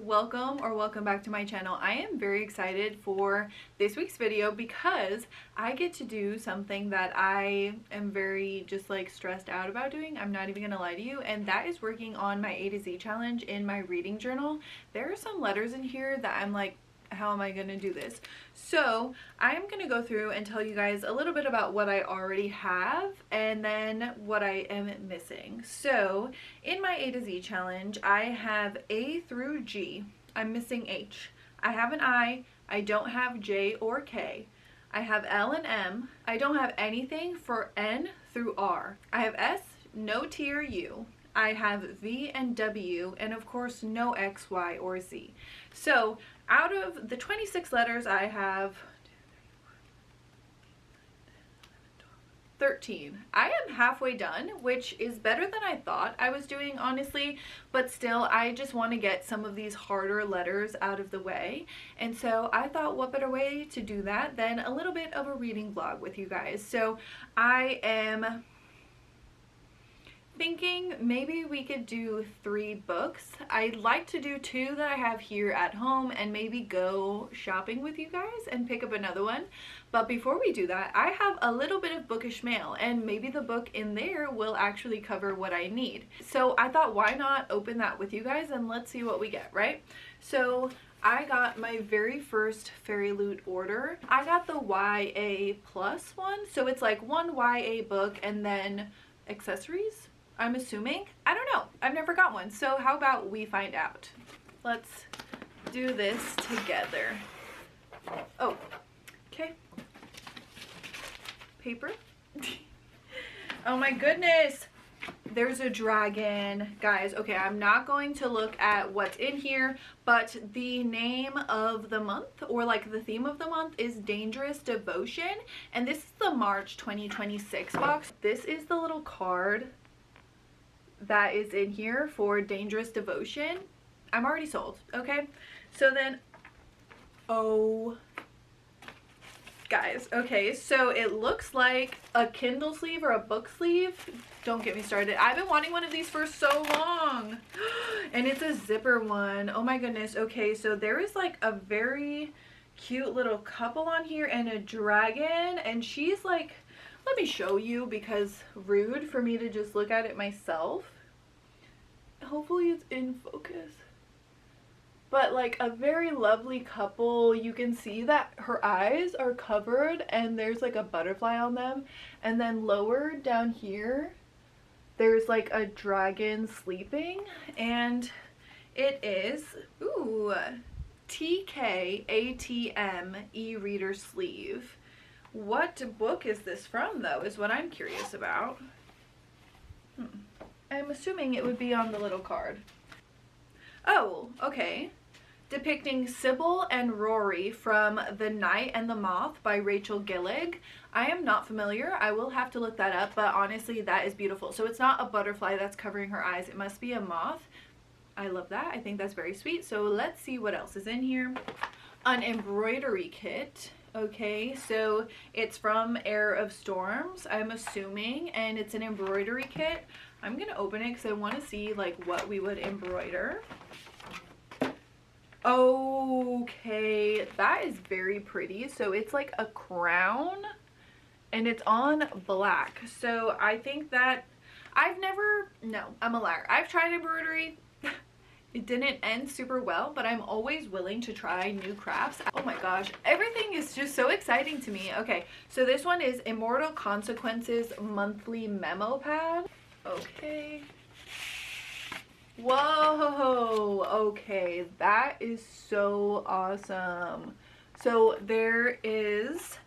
welcome back to my channel. I am very excited for this week's video because I get to do something that I am very just like stressed out about doing. I'm not even gonna lie to you, and that is working on my A to Z challenge in my reading journal. There are some letters in here that I'm like, how am I going to do this? So I'm going to go through and tell you guys a little bit about what I already have and then what I am missing. So in my A to Z challenge, I have A through G. I'm missing H. I have an I don't have J or K. I have L and M. I don't have anything for N through R. I have S, no T or U. I have V and W, and of course no X, Y, or Z. So out of the 26 letters, I have 13. I am halfway done, which is better than I thought I was doing, honestly, but still I just want to get some of these harder letters out of the way. And so I thought, what better way to do that than a little bit of a reading vlog with you guys. So I am thinking maybe we could do 3 books. I'd like to do 2 that I have here at home and maybe go shopping with you guys and pick up another one. But before we do that, I have a little bit of bookish mail, and maybe the book in there will actually cover what I need. So I thought, why not open that with you guys and let's see what we get, right? So I got my very first fairyloot order. I got the YA plus one, so it's like one YA book and then accessories, I'm assuming. I don't know. I've never got one. So how about we find out? Let's do this together. Oh, okay. Paper. Oh my goodness. There's a dragon. Guys, okay, I'm not going to look at what's in here, but the name of the month, or like the theme of the month, is Dangerous Devotion. And this is the March 2026 box. This is the little card that is in here for Dangerous Devotion. I'm already sold. Okay, so then, oh guys, okay, so it looks like a Kindle sleeve or a book sleeve. Don't get me started. I've been wanting one of these for so long. And it's a zipper one. Oh my goodness. Okay, so there is like a very cute little couple on here and a dragon, and she's like, let me show you because rude for me to just look at it myself. Hopefully it's in focus. But like a very lovely couple. You can see that her eyes are covered and there's like a butterfly on them. And then lower down here, there's like a dragon sleeping. And it is, ooh, TK ATM e-reader sleeve. What book is this from, though, is what I'm curious about. I'm assuming it would be on the little card. Oh, okay. Depicting Sybil and Rory from The Night and the Moth by Rachel Gillig. I am not familiar. I will have to look that up, but honestly, that is beautiful. So it's not a butterfly that's covering her eyes. It must be a moth. I love that. I think that's very sweet. So let's see what else is in here. An embroidery kit. Okay, so it's from Heir of Storms, I'm assuming, and it's an embroidery kit. I'm gonna open it because I want to see like what we would embroider. Okay, that is very pretty. So it's like a crown and it's on black. So I think that no, I'm a liar. I've tried embroidery. It didn't end super well, but I'm always willing to try new crafts. Oh my gosh, everything is just so exciting to me. Okay, so this one is Immortal Consequences Monthly Memo Pad. Okay. Whoa, okay, that is so awesome. So there is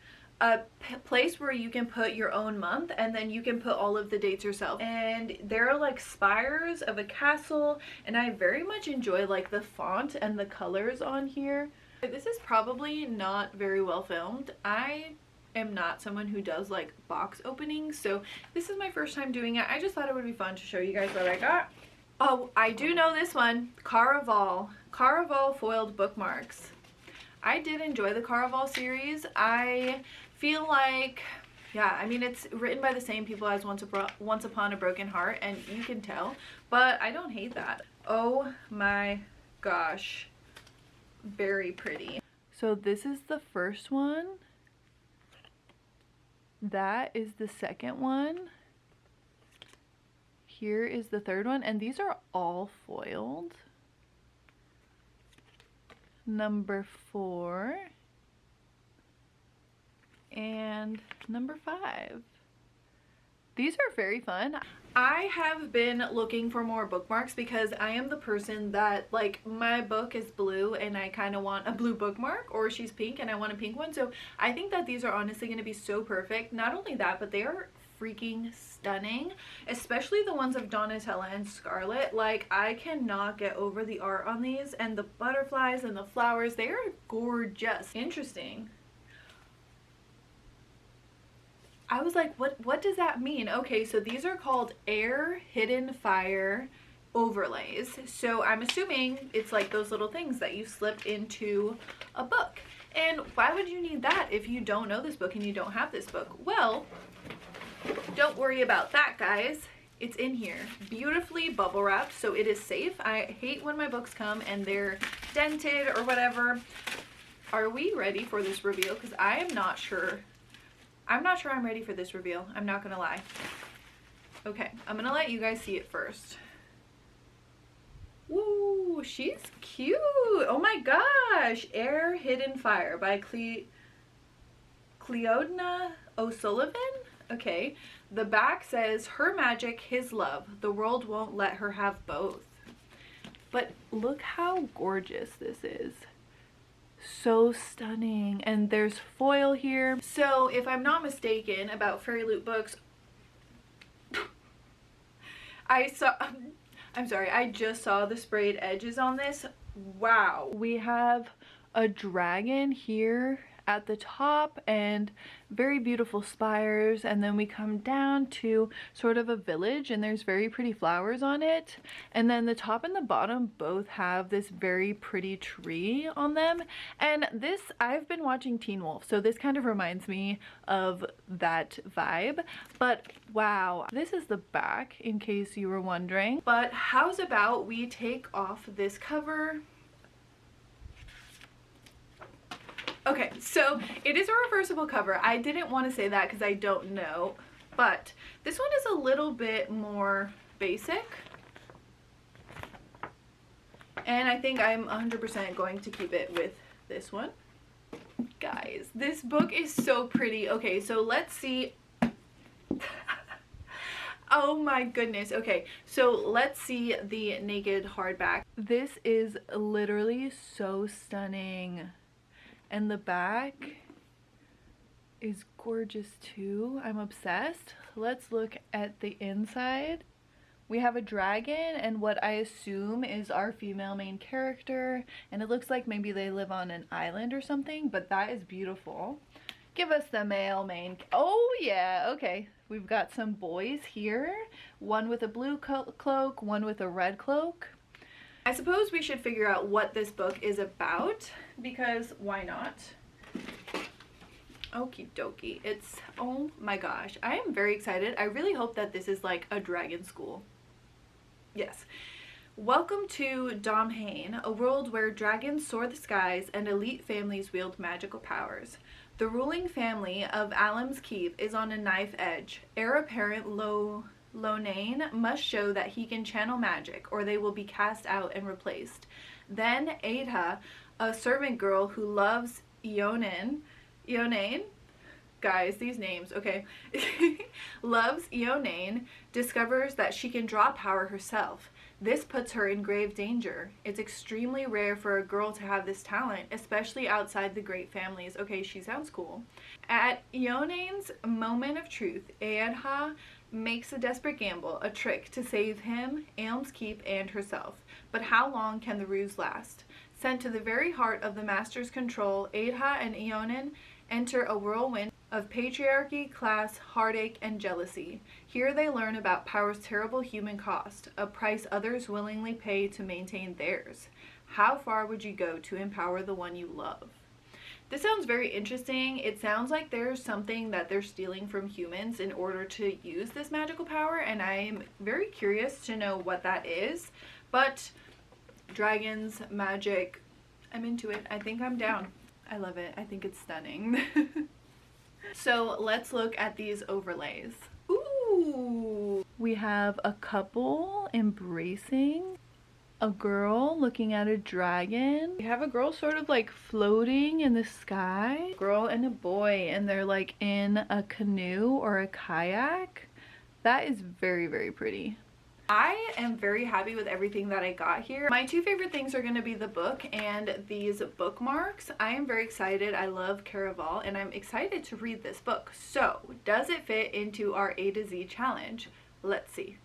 a place where you can put your own month, and then you can put all of the dates yourself, and there are like spires of a castle, and I very much enjoy like the font and the colors on here. This is probably not very well filmed. I am not someone who does like box openings, so this is my first time doing it. I just thought it would be fun to show you guys what I got. Oh, I do know this one. Caraval foiled bookmarks. I did enjoy the Caraval series. I feel like, yeah, I mean, it's written by the same people as Once Upon a Broken Heart, and you can tell, but I don't hate that. Oh my gosh. very pretty. So this is the first one. That is the second one. Here is the third one, and these are all foiled. Number 4 and number 5. These are very fun. I have been looking for more bookmarks because I am the person that, like, my book is blue and I kind of want a blue bookmark, or she's pink and I want a pink one. So I think that these are honestly going to be so perfect. Not only that, but they are freaking stunning, especially the ones of Donatella and Scarlet. Like, I cannot get over the art on these, and the butterflies and the flowers, they are gorgeous. Interesting. I was like, what does that mean? Okay, so these are called Air Hidden Fire overlays. So I'm assuming it's like those little things that you slip into a book. And why would you need that if you don't know this book and you don't have this book? Well, don't worry about that, guys. It's in here, beautifully bubble wrapped, so it is safe. I hate when my books come and they're dented or whatever. Are we ready for this reveal? Because I am not sure. I'm not sure I'm ready for this reveal. I'm not gonna lie. Okay, I'm gonna let you guys see it first. Woo, she's cute. Oh my gosh. Air Hidden Fire by Cleodna O'Sullivan. Okay, the back says, her magic, his love. The world won't let her have both. But look how gorgeous this is. So stunning. And there's foil here. So if I'm not mistaken about fairyloot books, I just saw the sprayed edges on this. Wow. We have a dragon here at the top and very beautiful spires, and then we come down to sort of a village and there's very pretty flowers on it, and then the top and the bottom both have this very pretty tree on them. And this, I've been watching Teen Wolf, so this kind of reminds me of that vibe. But wow, this is the back in case you were wondering. But how's about we take off this cover? Okay, so it is a reversible cover. I didn't want to say that because I don't know, but this one is a little bit more basic. And I think I'm 100% going to keep it with this one. Guys, this book is so pretty. Okay, so let's see. Oh my goodness. Okay, so let's see the naked hardback. This is literally so stunning. And the back is gorgeous too. I'm obsessed. Let's look at the inside. We have a dragon and what I assume is our female main character. And it looks like maybe they live on an island or something, but that is beautiful. Give us the male main. Oh yeah, okay. We've got some boys here. One with a blue cloak, one with a red cloak. I suppose we should figure out what this book is about, because why not? Okie dokie. It's, oh my gosh, I am very excited. I really hope that this is like a dragon school. Yes. Welcome to Domhain, a world where dragons soar the skies and elite families wield magical powers. The ruling family of Alam's Keep is on a knife edge. Heir apparent Lonane must show that he can channel magic, or they will be cast out and replaced. Then Ada, a servant girl who loves Ionane, guys, these names, okay, loves Ionane, discovers that she can draw power herself. This puts her in grave danger. It's extremely rare for a girl to have this talent, especially outside the great families. Okay, she sounds cool. At Ionane's moment of truth, Ada makes a desperate gamble, a trick to save him, Alam's Keep, and herself. But how long can the ruse last? Sent to the very heart of the Master's control, Ada and Ionane enter a whirlwind of patriarchy, class, heartache, and jealousy. Here they learn about power's terrible human cost, a price others willingly pay to maintain theirs. How far would you go to empower the one you love? This sounds very interesting. It sounds like there's something that they're stealing from humans in order to use this magical power, and I'm very curious to know what that is. But dragons, magic, I'm into it. I think I'm down. I love it. I think it's stunning. So let's look at these overlays. Ooh! We have a couple embracing, a girl looking at a dragon. We have a girl sort of like floating in the sky. Girl and a boy, and they're like in a canoe or a kayak. That is very, very pretty. I am very happy with everything that I got here. My two favorite things are going to be the book and these bookmarks. I am very excited. I love Caraval and I'm excited to read this book. So, does it fit into our A to Z challenge? Let's see.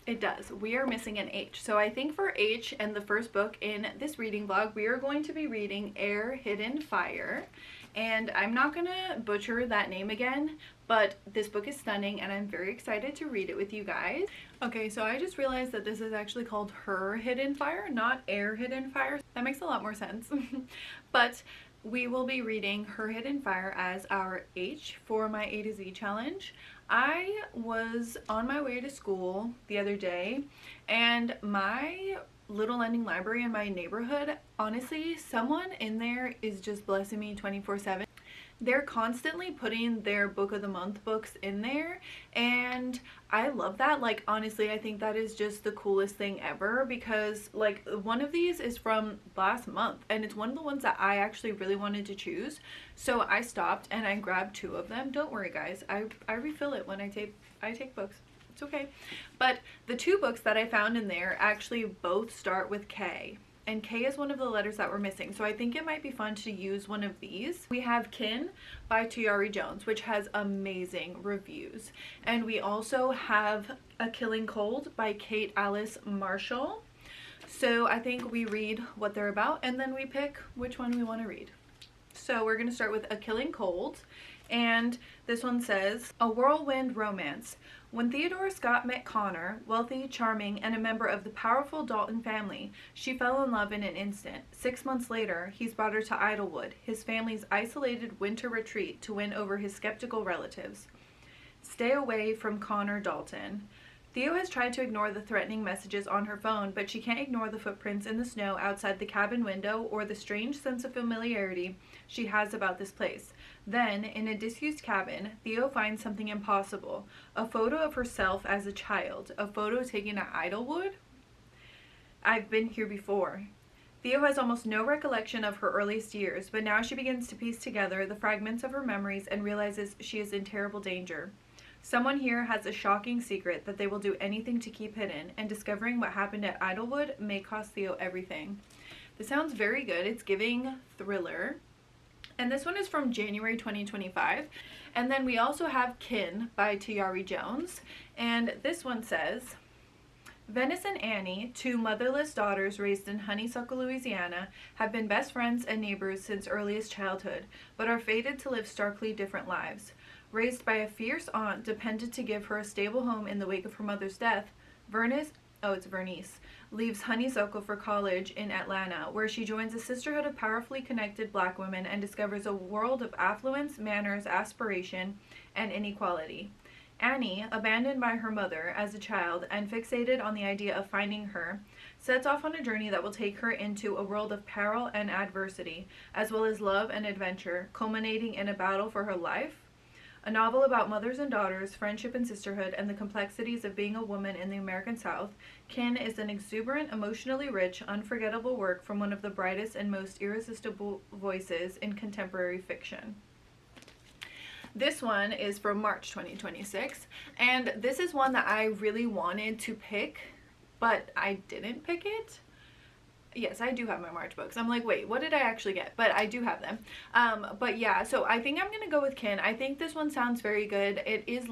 It does. We are missing an H. So I think for H and the first book in this reading vlog, we are going to be reading Air Hidden Fire. And I'm not going to butcher that name again, but this book is stunning and I'm very excited to read it with you guys. Okay, so I just realized that this is actually called Her Hidden Fire, not Air Hidden Fire. That makes a lot more sense. But we will be reading Her Hidden Fire as our H for my A to Z challenge. I was on my way to school the other day and my little lending library in my neighborhood, honestly, someone in there is just blessing me 24/7. They're constantly putting their book of the month books in there and I love that. Like, honestly, I think that is just the coolest thing ever because like one of these is from last month and it's one of the ones that I actually really wanted to choose. So I stopped and I grabbed two of them. Don't worry guys, I refill it when I take books. It's okay. But the two books that I found in there actually both start with K. And K is one of the letters that we're missing. So I think it might be fun to use one of these. We have Kin by Tayari Jones, which has amazing reviews. And we also have A Killing Cold by Kate Alice Marshall. So I think we read what they're about and then we pick which one we want to read. So we're going to start with A Killing Cold. And this one says, a whirlwind romance. When Theodore Scott met Connor, wealthy, charming, and a member of the powerful Dalton family, she fell in love in an instant. 6 months later, he's brought her to Idlewood, his family's isolated winter retreat, to win over his skeptical relatives. Stay away from Connor Dalton. Theo has tried to ignore the threatening messages on her phone, but she can't ignore the footprints in the snow outside the cabin window or the strange sense of familiarity she has about this place. Then, in a disused cabin, Theo finds something impossible. A photo of herself as a child. A photo taken at Idlewood? I've been here before. Theo has almost no recollection of her earliest years, but now she begins to piece together the fragments of her memories and realizes she is in terrible danger. Someone here has a shocking secret that they will do anything to keep hidden, and discovering what happened at Idlewood may cost Theo everything. This sounds very good. It's giving thriller. And this one is from January 2025. And then we also have Kin by Tayari Jones. And this one says, Venice and Annie, two motherless daughters raised in Honeysuckle, Louisiana, have been best friends and neighbors since earliest childhood, but are fated to live starkly different lives. Raised by a fierce aunt dependent to give her a stable home in the wake of her mother's death, Vernice leaves Honeysuckle for college in Atlanta, where she joins a sisterhood of powerfully connected black women and discovers a world of affluence, manners, aspiration, and inequality. Annie, abandoned by her mother as a child and fixated on the idea of finding her, sets off on a journey that will take her into a world of peril and adversity, as well as love and adventure, culminating in a battle for her life. A novel about mothers and daughters, friendship and sisterhood, and the complexities of being a woman in the American South, Kin is an exuberant, emotionally rich, unforgettable work from one of the brightest and most irresistible voices in contemporary fiction. This one is from March 2026, and this is one that I really wanted to pick, but I didn't pick it. Yes, I do have my March books. I'm like, wait, what did I actually get? But I do have them. But yeah, so I think I'm gonna go with Kin. I think this one sounds very good. It is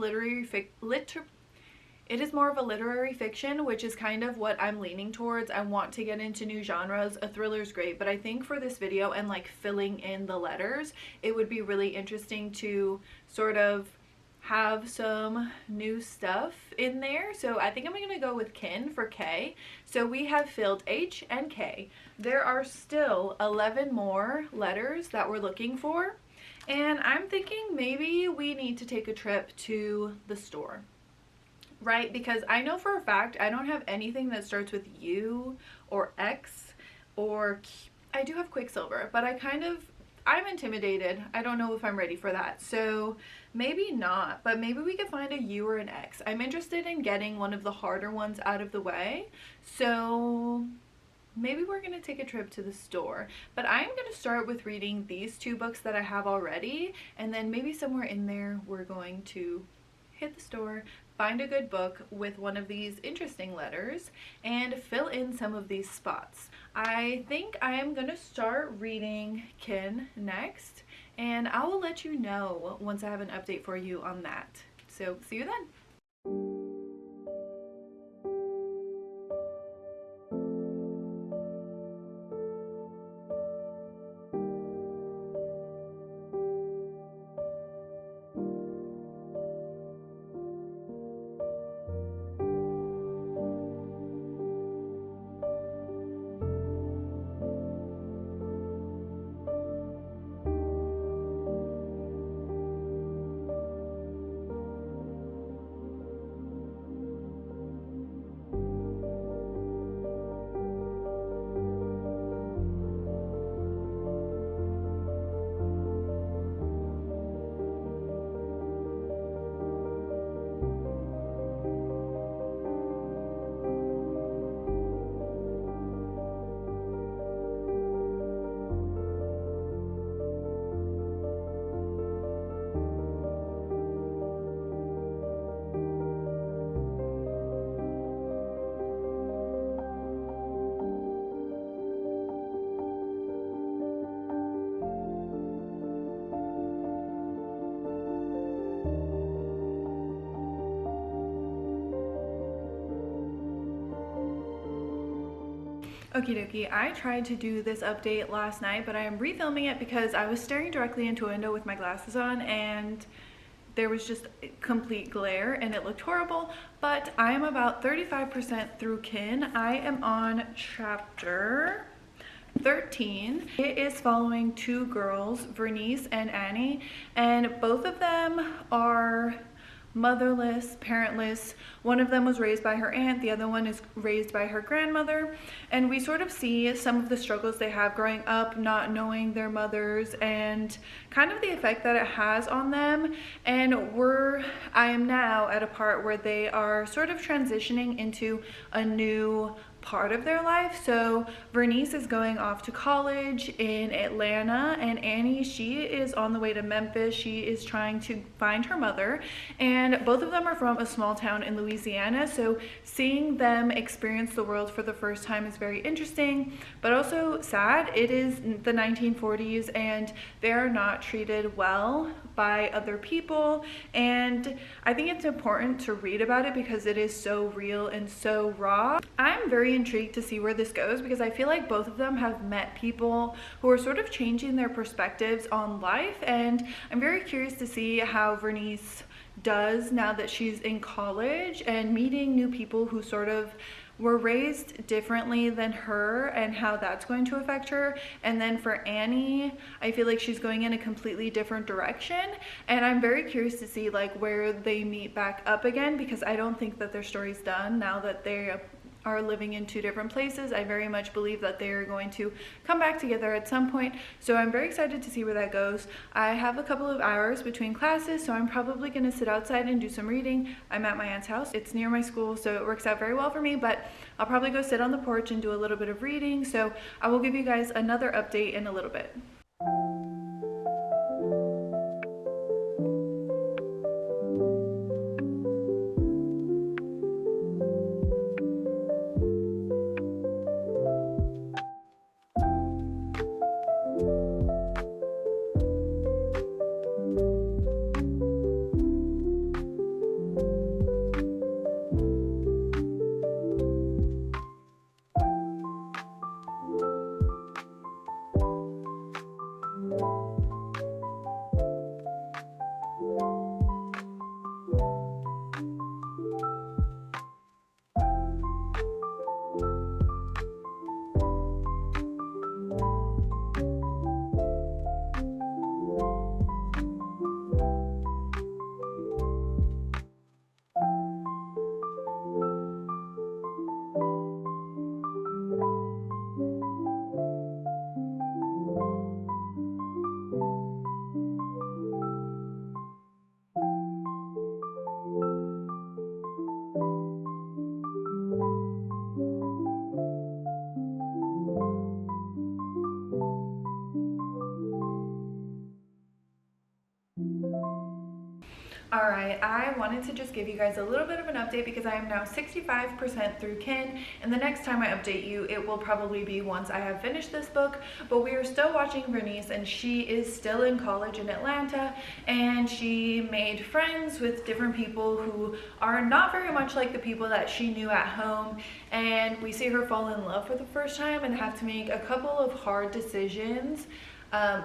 it is more of a literary fiction, which is kind of what I'm leaning towards. I want to get into new genres. A thriller is great, but I think for this video and like filling in the letters, it would be really interesting to sort of have some new stuff in there. So I think I'm gonna go with Kin for K. So we have filled H and K. There are still 11 more letters that we're looking for, and I'm thinking maybe we need to take a trip to the store, right? Because I know for a fact I don't have anything that starts with U or X or I do have Quicksilver, but I'm intimidated. I don't know if I'm ready for that. So maybe not, but maybe we could find a U or an X. I'm interested in getting one of the harder ones out of the way. So maybe we're going to take a trip to the store. But I'm going to start with reading these two books that I have already. And then maybe somewhere in there we're going to hit the store, find a good book with one of these interesting letters, and fill in some of these spots. I think I am going to start reading Kin next, and I will let you know once I have an update for you on that. So see you then. Okie dokie, I tried to do this update last night, but I am refilming it because I was staring directly into a window with my glasses on and there was just complete glare and it looked horrible. But I am about 35% through Kin. I am on chapter 13. It is following two girls, Vernice and Annie, and both of them are motherless, parentless. One of them was raised by her aunt, the other one is raised by her grandmother, and we sort of see some of the struggles they have growing up, not knowing their mothers, and kind of the effect that it has on them. And I am now at a part where they are sort of transitioning into a new part of their life. So Vernice is going off to college in Atlanta, and Annie, she is on the way to Memphis. She is trying to find her mother, and both of them are from a small town in Louisiana, so seeing them experience the world for the first time is very interesting, but also sad. It is the 1940s and they are not treated well by other people, and I think it's important to read about it because it is so real and so raw. I'm very intrigued to see where this goes because I feel like both of them have met people who are sort of changing their perspectives on life, and I'm very curious to see how Vernice does now that she's in college and meeting new people who sort of were raised differently than her and how that's going to affect her. And then for Annie, I feel like she's going in a completely different direction, and I'm very curious to see like where they meet back up again because I don't think that their story's done now that they are living in two different places. I very much believe that they are going to come back together at some point, so I'm very excited to see where that goes. I have a couple of hours between classes, so I'm probably going to sit outside and do some reading. I'm at my aunt's house. It's near my school, so it works out very well for me, but I'll probably go sit on the porch and do a little bit of reading, so I will give you guys another update in a little bit. I wanted to just give you guys a little bit of an update because I am now 65% through Kin, and the next time I update you, it will probably be once I have finished this book. But we are still watching Vernice, and she is still in college in Atlanta, and she made friends with different people who are not very much like the people that she knew at home, and we see her fall in love for the first time and have to make a couple of hard decisions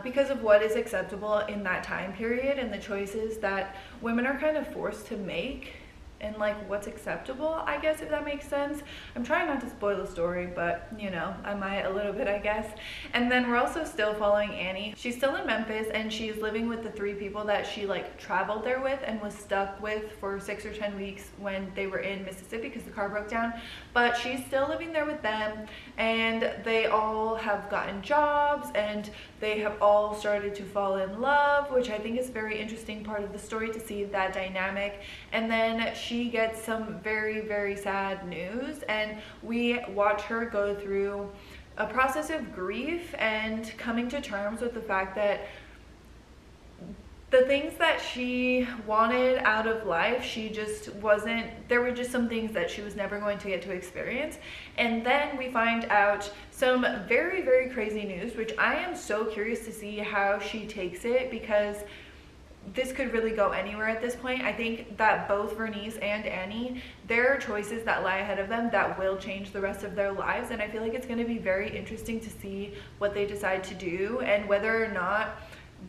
because of what is acceptable in that time period and the choices that women are kind of forced to make and like what's acceptable, I guess, if that makes sense. I'm trying not to spoil the story, but you know, I might a little bit, I guess. And then we're also still following Annie. She's still in Memphis, and she's living with the 3 people that she like traveled there with and was stuck with for 6 or 10 weeks when they were in Mississippi because the car broke down. But she's still living there with them, and they all have gotten jobs, and they have all started to fall in love, which I think is a very interesting part of the story to see that dynamic. And then she gets some very, very sad news, and we watch her go through a process of grief and coming to terms with the fact that the things that she wanted out of life, she just wasn't, there were just some things that she was never going to get to experience. And then we find out some very, very crazy news, which I am so curious to see how she takes it, because this could really go anywhere at this point. I think that both Vernice and Annie, there are choices that lie ahead of them that will change the rest of their lives, and I feel like it's going to be very interesting to see what they decide to do and whether or not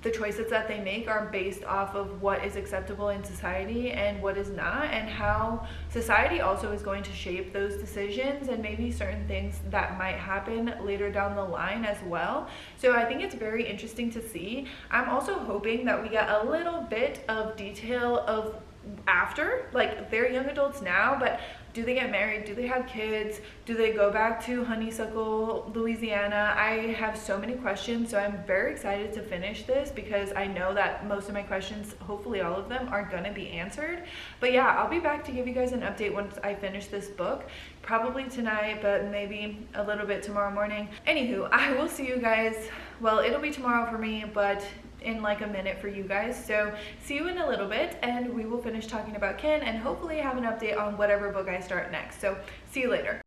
the choices that they make are based off of what is acceptable in society and what is not, and how society also is going to shape those decisions and maybe certain things that might happen later down the line as well. So I think it's very interesting to see. I'm also hoping that we get a little bit of detail of after, like they're young adults now, but do they get married? Do they have kids? Do they go back to Honeysuckle, Louisiana? I have so many questions, so I'm very excited to finish this because I know that most of my questions, hopefully all of them, are gonna be answered. But yeah, I'll be back to give you guys an update once I finish this book, probably tonight, but maybe a little bit tomorrow morning. Anywho, I will see you guys, well, it'll be tomorrow for me, but in like a minute for you guys. So see you in a little bit, and we will finish talking about Kin and hopefully have an update on whatever book I start next. So see you later.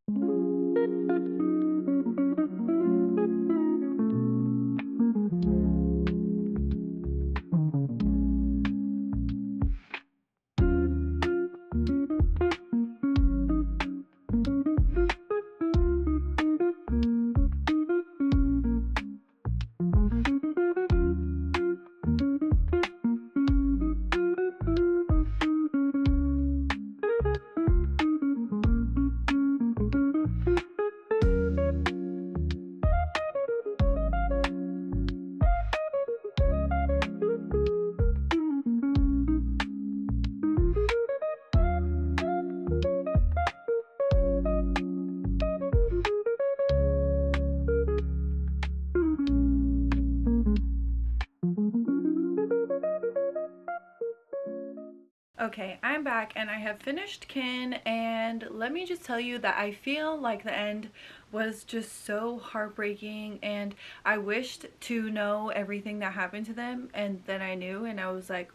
Okay, I'm back and I have finished Kin, and let me just tell you that I feel like the end was just so heartbreaking, and I wished to know everything that happened to them, and then I knew, and I was like,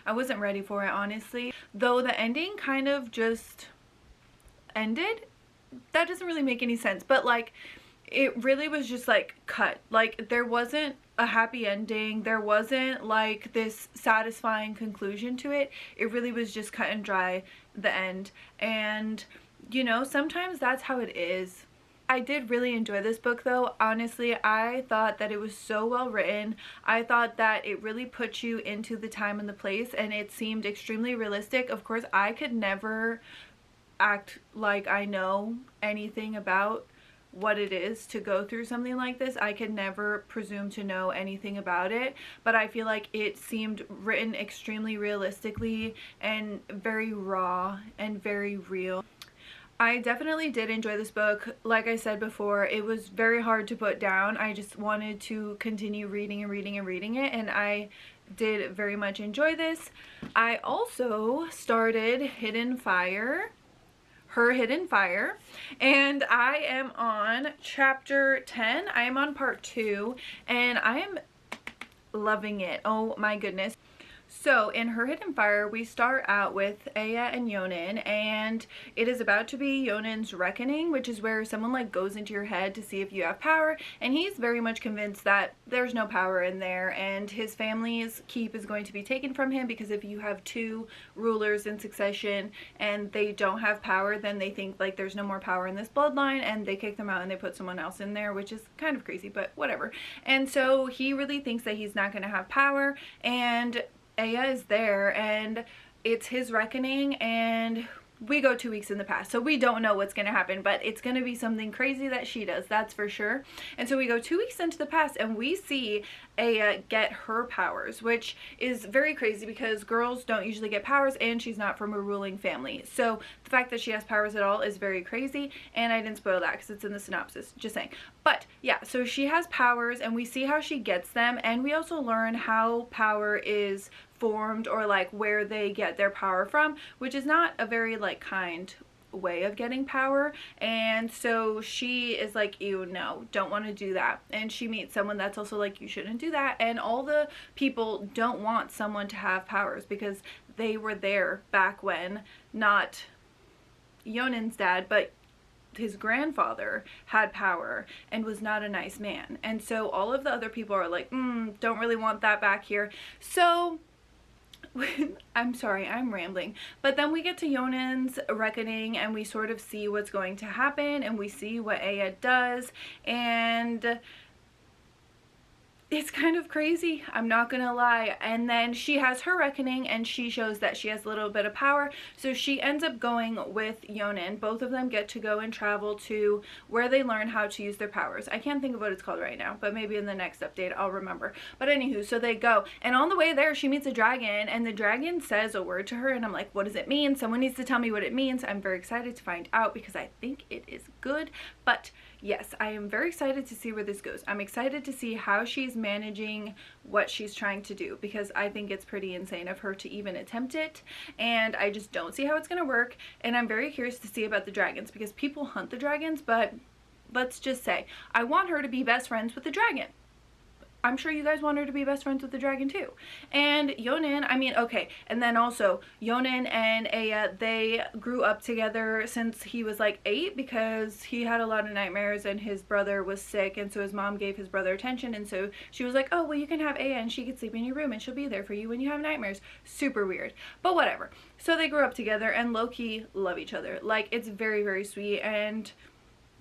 I wasn't ready for it, honestly. Though the ending kind of just ended, that doesn't really make any sense, but like it really was just like cut. Like there wasn't a happy ending, there wasn't like this satisfying conclusion to it. It really was just cut and dry, the end. And you know, sometimes that's how it is. I did really enjoy this book though. Honestly, I thought that it was so well written. I thought that it really put you into the time and the place, and it seemed extremely realistic. Of course, I could never act like I know anything about what it is to go through something like this. I could never presume to know anything about it, but I feel like it seemed written extremely realistically and very raw and very real. I definitely did enjoy this book. Like I said before, it was very hard to put down. I just wanted to continue reading and reading and reading it, and I did very much enjoy this. I also started Hidden Fire, Her Hidden Fire, and I am on chapter 10. I am on part 2, and I am loving it. Oh my goodness. So in Her Hidden Fire, we start out with Aya and Yonin, and it is about to be Yonin's reckoning, which is where someone like goes into your head to see if you have power, and he's very much convinced that there's no power in there, and his family's keep is going to be taken from him because if you have two rulers in succession and they don't have power, then they think like there's no more power in this bloodline, and they kick them out and they put someone else in there, which is kind of crazy, but whatever. And so he really thinks that he's not going to have power, and Aya is there, and it's his reckoning, and we go 2 weeks in the past, so we don't know what's going to happen, but it's going to be something crazy that she does, that's for sure. And so we go 2 weeks into the past, and we see Aya get her powers, which is very crazy because girls don't usually get powers, and she's not from a ruling family. So the fact that she has powers at all is very crazy, and I didn't spoil that because it's in the synopsis, just saying. But yeah, so she has powers, and we see how she gets them, and we also learn how power is formed, or like where they get their power from, which is not a very like kind way of getting power. And so she is like, ew, no, don't want to do that. And she meets someone that's also like, you shouldn't do that. And all the people don't want someone to have powers because they were there back when, not Yonin's dad, but his grandfather had power and was not a nice man. And so all of the other people are like, don't really want that back here. So I'm sorry, I'm rambling. But then we get to Yonin's reckoning, and we sort of see what's going to happen, and we see what Aya does, and it's kind of crazy, I'm not gonna lie. And then she has her reckoning, and she shows that she has a little bit of power, so she ends up going with Yonin. Both of them get to go and travel to where they learn how to use their powers. I can't think of what it's called right now, but maybe in the next update I'll remember. But anywho, so they go, and on the way there she meets a dragon, and the dragon says a word to her, and I'm like, what does it mean? Someone needs to tell me what it means. I'm very excited to find out because I think it is good. But yes, I am very excited to see where this goes. I'm excited to see how she's managing what she's trying to do, because I think it's pretty insane of her to even attempt it, and I just don't see how it's gonna work. And I'm very curious to see about the dragons, because people hunt the dragons, but let's just say I want her to be best friends with the dragon. I'm sure you guys want her to be best friends with the dragon too. And Yonin, I mean, okay, and then also Yonin and Aya, they grew up together since he was like 8, because he had a lot of nightmares and his brother was sick, and so his mom gave his brother attention, and so she was like, oh, well, you can have Aya and she can sleep in your room and she'll be there for you when you have nightmares. Super weird, but whatever. So they grew up together and low-key love each other. Like, it's very, very sweet, and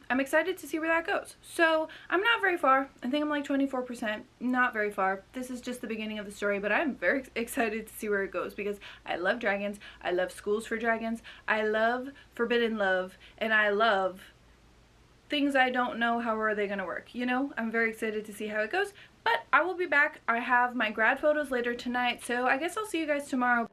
I'm excited to see where that goes. So I'm not very far. I think I'm like 24%, not very far. This is just the beginning of the story, but I'm very excited to see where it goes, because I love dragons. I love schools for dragons. I love forbidden love, and I love things I don't know how are they gonna work, you know? I'm very excited to see how it goes, but I will be back. I have my grad photos later tonight, so I guess I'll see you guys tomorrow.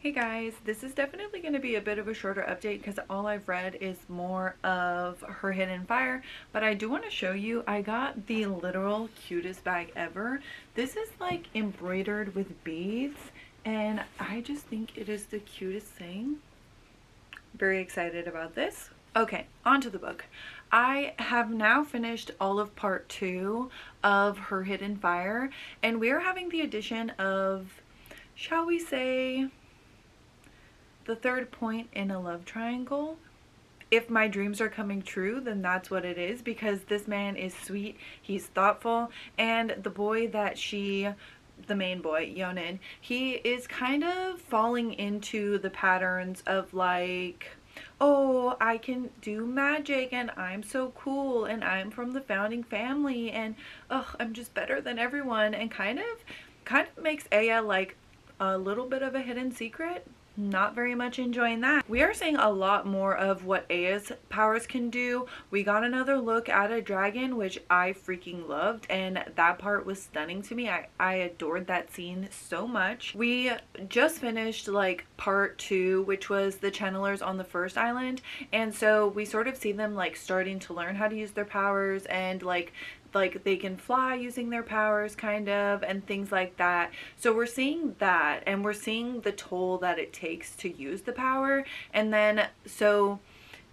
Hey guys, this is definitely going to be a bit of a shorter update because all I've read is more of Her Hidden Fire, but I do want to show you I got the literal cutest bag ever. This is like embroidered with beads and I just think it is the cutest thing. Very excited about this. Okay, on to the book. I have now finished all of part 2 of Her Hidden Fire, and we're having the addition of, shall we say, the third point in a love triangle. If my dreams are coming true, then that's what it is, because this man is sweet, he's thoughtful, and the boy that the main boy, Yonin, he is kind of falling into the patterns of like, oh, I can do magic and I'm so cool and I'm from the founding family and I'm just better than everyone, and kind of makes Aya like a little bit of a hidden secret. Not very much enjoying that. We are seeing a lot more of what Aya's powers can do. We got another look at a dragon, which I freaking loved, and that part was stunning to me. I adored that scene so much. We just finished like part 2, which was the channelers on the first island, and so we sort of see them like starting to learn how to use their powers, and like they can fly using their powers kind of, and things like that. So we're seeing that, and we're seeing the toll that it takes to use the power. And then so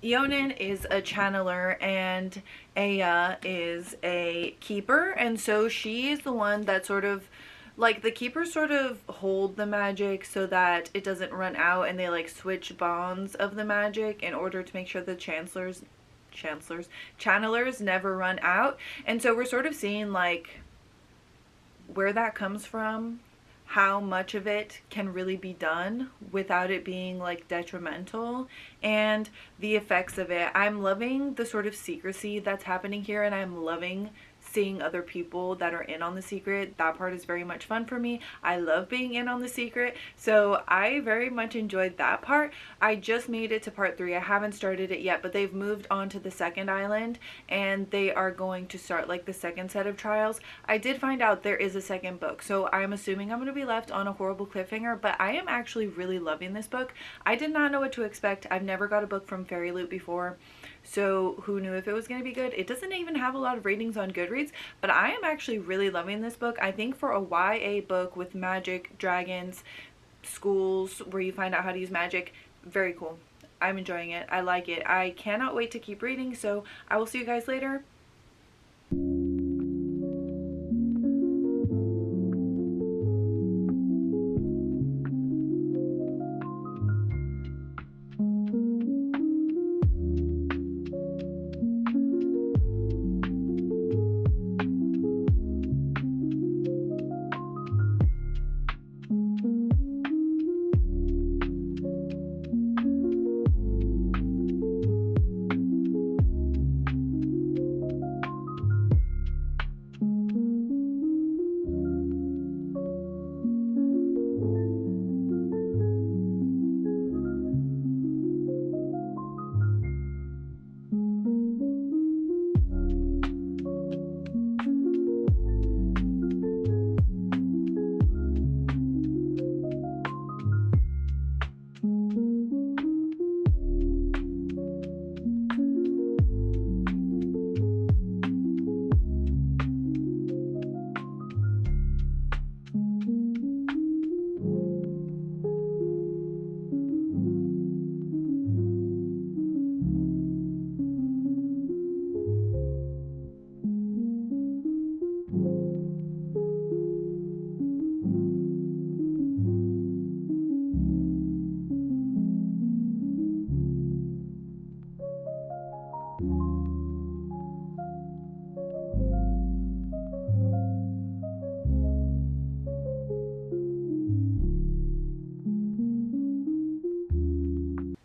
Ionin is a channeler and Aya is a keeper, and so she is the one that sort of like, the keepers sort of hold the magic so that it doesn't run out, and they like switch bonds of the magic in order to make sure the channelers never run out. And so we're sort of seeing like where that comes from, how much of it can really be done without it being like detrimental, and the effects of it. I'm loving the sort of secrecy that's happening here, and I'm loving seeing other people that are in on the secret. That part is very much fun for me. I love being in on the secret, so I very much enjoyed that part. I just made it to part 3. I haven't started it yet, but they've moved on to the second island and they are going to start like the second set of trials. I did find out there is a second book, so I'm assuming I'm going to be left on a horrible cliffhanger, but I am actually really loving this book. I did not know what to expect. I've never got a book from fairyloot before, so who knew if it was going to be good. It doesn't even have a lot of ratings on Goodreads, but I am actually really loving this book. I think for a YA book with magic, dragons, schools where you find out how to use magic, very cool. I'm enjoying it. I like it. I cannot wait to keep reading, so I will see you guys later.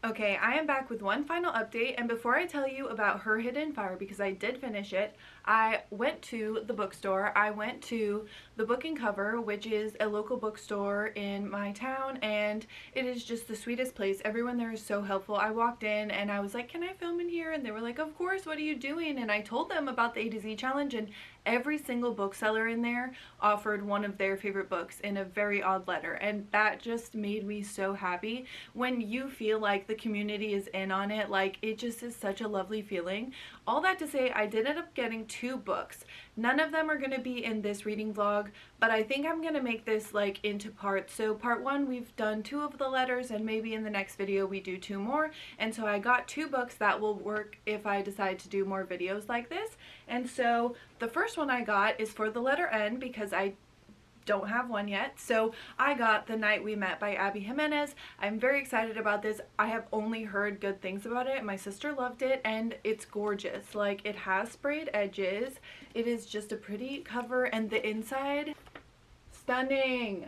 Okay, I am back with one final update, and before I tell you about Her Hidden Fire, because I did finish it, I went to the bookstore. I went to the Book and Cover, which is a local bookstore in my town, and it is just the sweetest place. Everyone there is so helpful. I walked in and I was like, can I film in here? And they were like, of course, what are you doing? And I told them about the A to Z challenge, and every single bookseller in there offered one of their favorite books in a very odd letter, and that just made me so happy. When you feel like the community is in on it, like, it just is such a lovely feeling. All that to say, I did end up getting 2 books. None of them are going to be in this reading vlog, but I think I'm going to make this like into parts. So part 1, we've done 2 of the letters, and maybe in the next video we do 2 more. And so I got 2 books that will work if I decide to do more videos like this. And so the first one I got is for the letter N, because I don't have one yet. So I got The Night We Met by Abby Jimenez. I'm very excited about this. I have only heard good things about it. My sister loved it, and it's gorgeous. Like, it has sprayed edges. It is just a pretty cover, and the inside, stunning.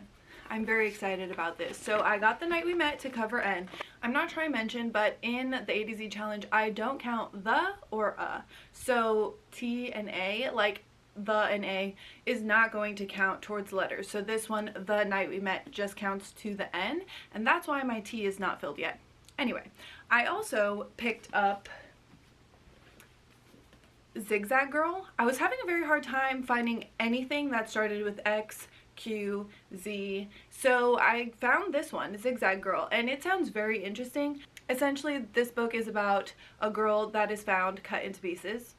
I'm very excited about this. So I got The Night We Met to cover N. I'm not trying to mention, but in the A to Z challenge, I don't count the or a. So T and A, like, the and A is not going to count towards letters. So this one, The Night We Met, just counts to the N, and that's why my T is not filled yet. Anyway, I also picked up Zigzag Girl. I was having a very hard time finding anything that started with X, Q, Z, so I found this one, Zigzag Girl, and it sounds very interesting. Essentially, this book is about a girl that is found cut into pieces.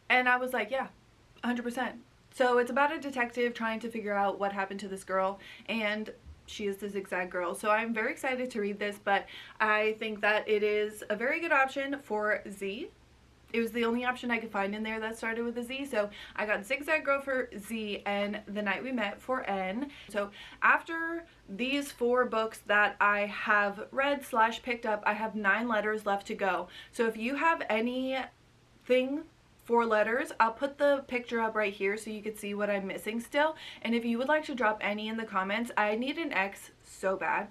And I was like, yeah, 100%. So it's about a detective trying to figure out what happened to this girl, and she is the Zigzag Girl. So I'm very excited to read this, but I think that it is a very good option for Z. It was the only option I could find in there that started with a Z, so I got Zigzag Girl for Z and The Night We Met for N. So after these 4 books that I have read / picked up, I have 9 letters left to go. So if you have anything for letters, I'll put the picture up right here so you can see what I'm missing still. And if you would like to drop any in the comments, I need an X so bad.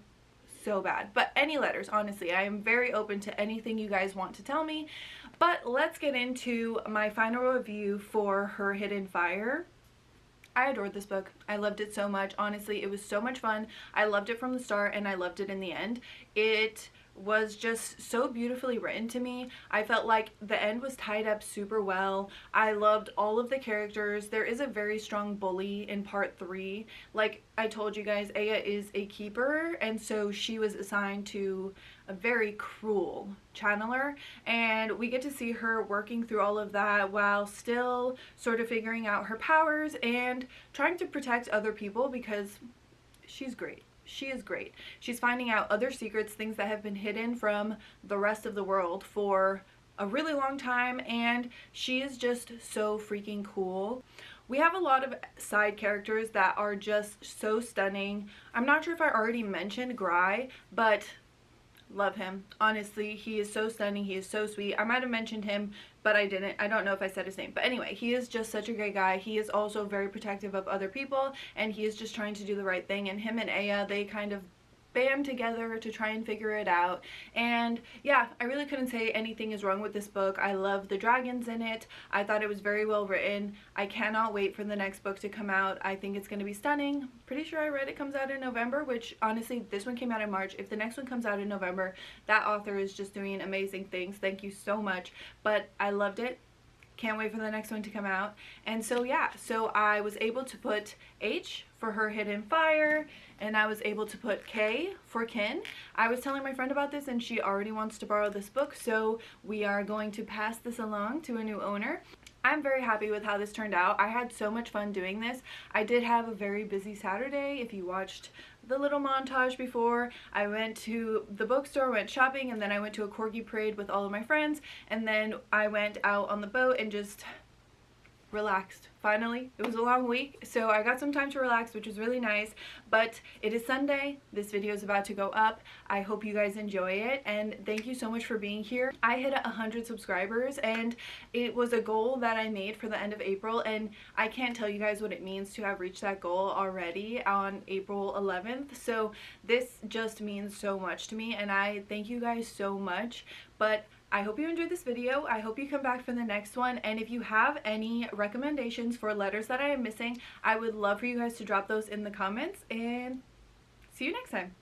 So bad. But any letters, honestly, I am very open to anything you guys want to tell me. But let's get into my final review for Her Hidden Fire. I adored this book. I loved it so much. Honestly, it was so much fun. I loved it from the start, and I loved it in the end. It was just so beautifully written to me. I felt like the end was tied up super well. I loved all of the characters. There is a very strong bully in part 3. Like I told you guys, Aya is a keeper, and so she was assigned to a very cruel channeler, and we get to see her working through all of that while still sort of figuring out her powers and trying to protect other people, because she's great. She is great. She's finding out other secrets, things that have been hidden from the rest of the world for a really long time, and she is just so freaking cool. We have a lot of side characters that are just so stunning. I'm not sure if I already mentioned Gry, but love him. Honestly, he is so stunning. He is so sweet. I might have mentioned him, but I didn't. I don't know if I said his name. But anyway, he is just such a great guy. He is also very protective of other people, and he is just trying to do the right thing. And him and Aya, they kind of band together to try and figure it out. And yeah, I really couldn't say anything is wrong with this book. I love the dragons in it. I thought it was very well written. I cannot wait for the next book to come out. I think it's going to be stunning. Pretty sure I read it comes out in November, which honestly, this one came out in March. If the next one comes out in November, that author is just doing amazing things. Thank you so much. But I loved it. Can't wait for the next one to come out. And so yeah, so I was able to put H for Her Hidden Fire, and I was able to put K for Kin. I was telling my friend about this, and she already wants to borrow this book, so we are going to pass this along to a new owner. I'm very happy with how this turned out. I had so much fun doing this. I did have a very busy Saturday. If you watched the little montage before, I went to the bookstore, went shopping, and then I went to a corgi parade with all of my friends, and then I went out on the boat and just relaxed. Finally, it was a long week, so I got some time to relax, which was really nice. But it is Sunday. This video is about to go up. I hope you guys enjoy it, and thank you so much for being here. I hit 100 subscribers, and it was a goal that I made for the end of April, and I can't tell you guys what it means to have reached that goal already on April 11th. So this just means so much to me, and I thank you guys so much. But I hope you enjoyed this video. I hope you come back for the next one, and if you have any recommendations for letters that I am missing, I would love for you guys to drop those in the comments, and see you next time.